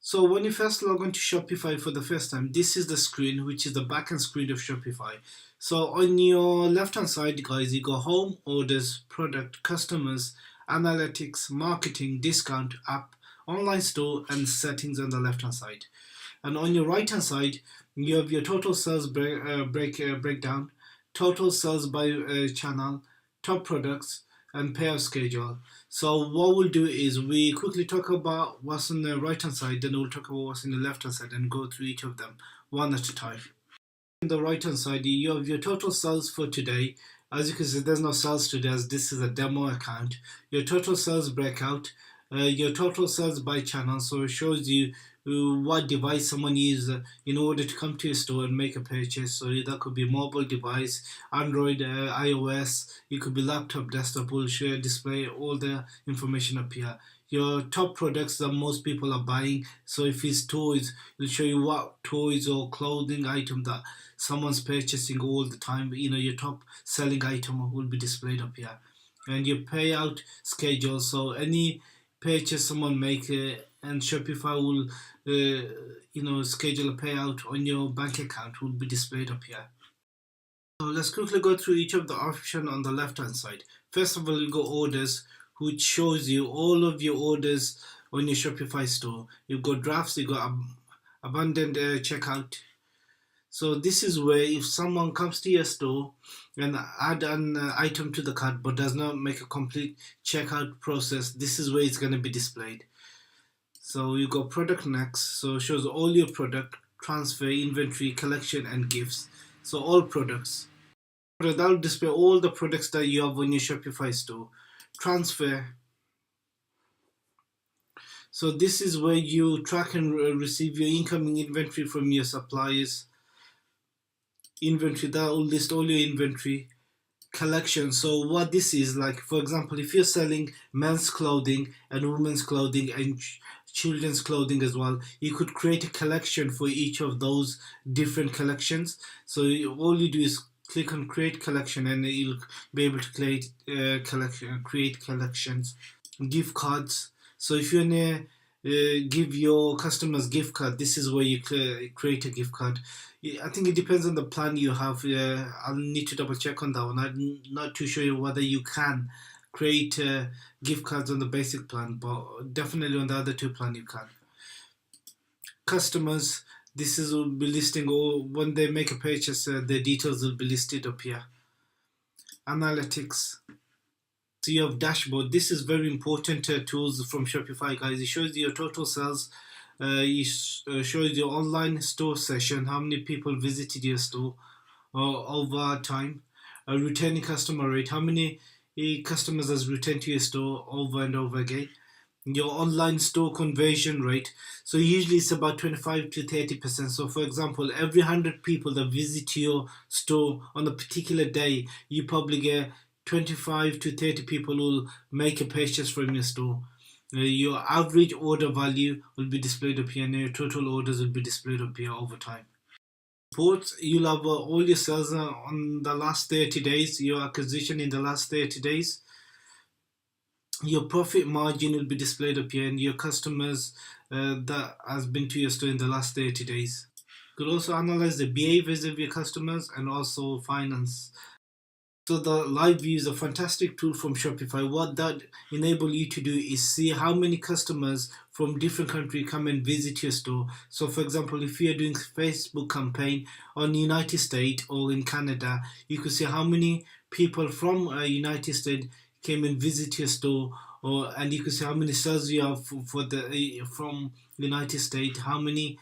So when you first log on to Shopify for the first time, this is the screen, which is the backend screen of Shopify. So on your left hand side, guys, you go home, orders, product, customers, analytics, marketing, discount, app, online store, and settings on the left hand side. And on your right hand side, you have your total sales breakdown, total sales by channel, top products, and payout schedule. So what we'll do is we quickly talk about what's on the right hand side, then we'll talk about what's on the left hand side and go through each of them one at a time. On the right hand side, you have your total sales for today. As you can see, there's no sales today as this is a demo account. Your total sales breakout, your total sales by channel, so it shows you what device someone uses in order to come to your store and make a purchase. So that could be mobile device, Android, iOS, it could be laptop, desktop, will show display all the information up here. Your top products that most people are buying, so if it's toys, it'll show you what toys or clothing item that someone's purchasing all the time. Your top selling item will be displayed up here. And your payout schedule, so any purchase someone make and Shopify will schedule a payout on your bank account will be displayed up here. So let's quickly go through each of the options on the left hand side. First of all, you go orders, which shows you all of your orders on your Shopify store. You've got drafts, you've got abandoned checkout. So this is where if someone comes to your store and add an item to the cart but does not make a complete checkout process, this is where it's going to be displayed. So you go product next, so it shows all your product, transfer, inventory, collection, and gifts. So all products. That will display all the products that you have on your Shopify store. Transfer. So this is where you track and receive your incoming inventory from your suppliers. Inventory, that will list all your inventory. Collection, so what this is, like for example, if you're selling men's clothing and women's clothing and children's clothing as well, you could create a collection for each of those different collections. So all you do is click on create collection and you'll be able to create collections. Gift cards, so if you want to give your customers gift card, this is where you create a gift card. I think it depends on the plan you have. I'll need to double check on that one. I'm not too sure whether you can create gift cards on the basic plan, but definitely on the other two plan you can. Customers, this is will be listing, or when they make a purchase, the details will be listed up here. Analytics. So you have dashboard. This is very important tools from Shopify, guys. It shows your total sales. It shows your online store session, how many people visited your store over time. Returning customer rate, how many customers has returned to your store over and over again. Your online store conversion rate, so usually it's about 25 to 30%. So for example, every 100 people that visit your store on a particular day, you probably get 25 to 30 people will make a purchase from your store. Your average order value will be displayed up here, and your total orders will be displayed up here over time. Reports, you'll have all your sales on the last 30 days, your acquisition in the last 30 days. Your profit margin will be displayed up here, and your customers that has been to your store in the last 30 days. You could also analyze the behaviors of your customers and also finance. So the live view is a fantastic tool from Shopify. What that enable you to do is see how many customers from different countries come and visit your store. So for example, if you're doing Facebook campaign on United States or in Canada, you could see how many people from United States came and visit your store, and you could see how many sales you have from United States, how many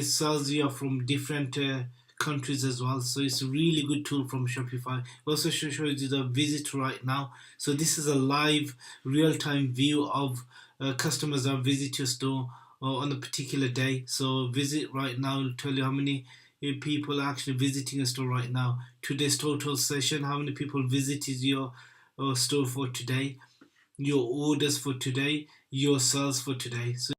sales you have from different countries as well. So it's a really good tool from Shopify. It also shows you the visit right now. So this is a live real-time view of customers that visit your store on a particular day. So visit right now will tell you how many people are actually visiting a store right now. Today's total session, how many people visited your store for today, your orders for today, your sales for today. So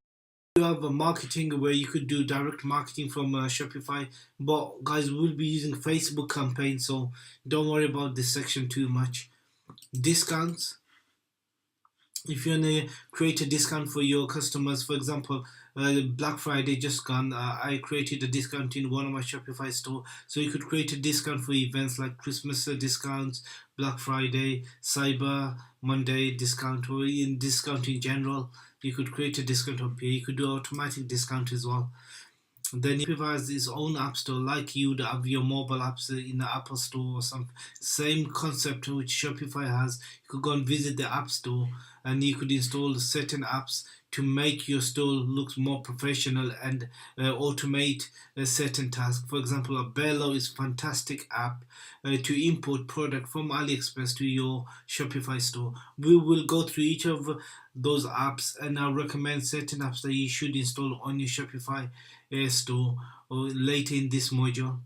you have a marketing where you could do direct marketing from Shopify, but guys, we'll be using Facebook campaign, so don't worry about this section too much. Discounts, if you want to create a discount for your customers, for example, Black Friday just gone. I created a discount in one of my Shopify store, so you could create a discount for events like Christmas discounts, Black Friday, Cyber Monday discount, or in discount in general. You could create a discount up here. You could do automatic discount as well. Then Shopify has its own app store, like you would have your mobile apps in the Apple Store or some same concept which Shopify has. You could go and visit the App Store, and you could install certain apps to make your store look more professional and automate a certain task. For example, a Bello is a fantastic app to import product from AliExpress to your Shopify store. We will go through each of those apps, and I'll recommend certain apps that you should install on your Shopify store or later in this module.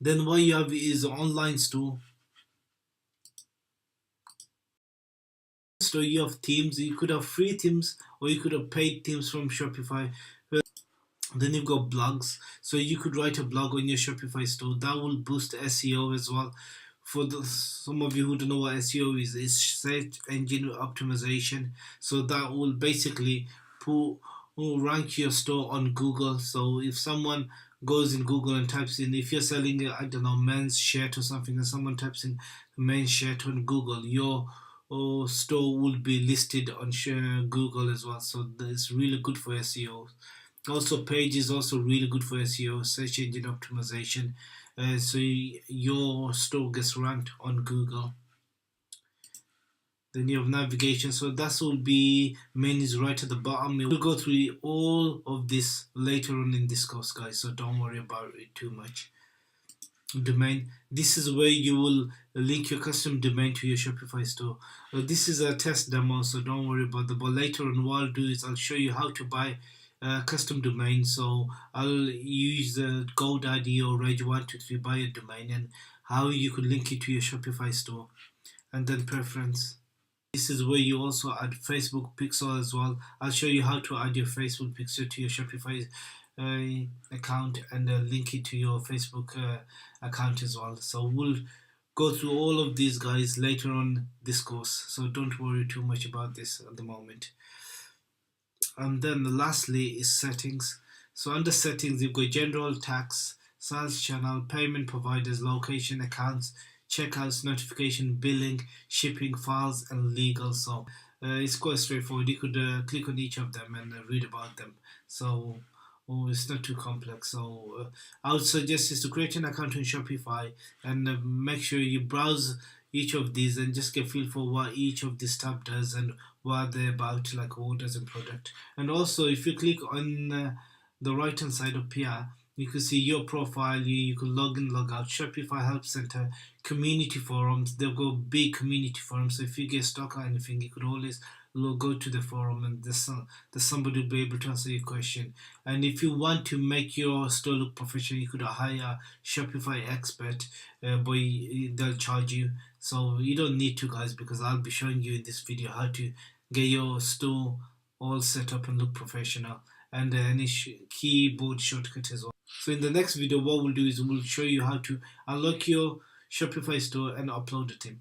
Then what you have is online store. So you have themes. You could have free themes or you could have paid themes from Shopify. Then you've got blogs. So you could write a blog on your Shopify store. That will boost SEO as well. For some of you who don't know what SEO is, it's search engine optimization. So that will basically rank your store on Google. So if someone goes in Google and types in, if you're selling, I don't know, men's shirt or something, and someone types in men's shirt on Google, your store will be listed on Google as well. So it's really good for SEO. Also, page is also really good for SEO, search engine optimization. So your store gets ranked on Google. Then you have navigation. So that will be menus right at the bottom. We'll go through all of this later on in this course, guys. So don't worry about it too much. Domain. This is where you will link your custom domain to your Shopify store. This is a test demo, so don't worry about that. But later on, what I'll do is I'll show you how to buy custom domain. So I'll use the GoDaddy or Rage123 buy a domain, and how you could link it to your Shopify store. And then preference. This is where you also add Facebook pixel as well. I'll show you how to add your Facebook pixel to your Shopify account and link it to your Facebook account as well. So we'll go through all of these guys later on this course. So don't worry too much about this at the moment. And then lastly is settings. So under settings, you've got general, tax, sales channel, payment providers, location, accounts, checkouts, notification, billing, shipping, files, and legal. So it's quite straightforward. You could click on each of them and read about them. So it's not too complex. So I would suggest is to create an account on Shopify and make sure you browse each of these and just get a feel for what each of this tab does and what they're about, like orders and product. And also, if you click on the right hand side up here, you can see your profile. You can log in, log out. Shopify Help Center, community forums. They've got big community forums. So if you get stuck or anything, you could always go to the forum and there's somebody will be able to answer your question. And if you want to make your store look professional, you could hire a Shopify expert, but they'll charge you. So you don't need to, guys, because I'll be showing you in this video how to get your store all set up and look professional, and any keyboard shortcut as well. So in the next video, what we'll do is we'll show you how to unlock your Shopify store and upload it in.